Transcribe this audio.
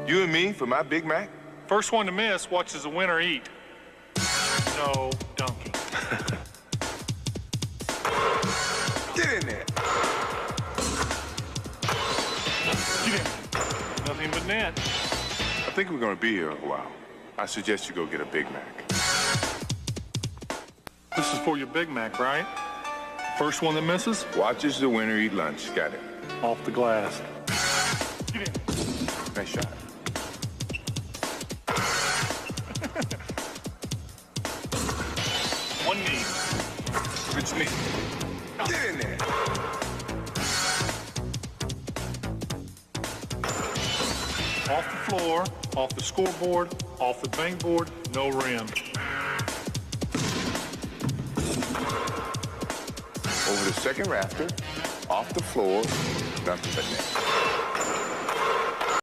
You and me for my Big Mac? First one to miss watches the winner eat. No dunking. Get in there. Get in. Nothing but net. I think we're gonna be here a while. I suggest you go get a Big Mac. This is for your Big Mac, right? First one that misses, Watches the winner eat lunch. Got it. off the glass. Get in. Nice shot. One knee. It's me. Get in there. Off the floor, off the scoreboard, off the bank board, no rim. Over the second rafter, off the floor, nothing but net.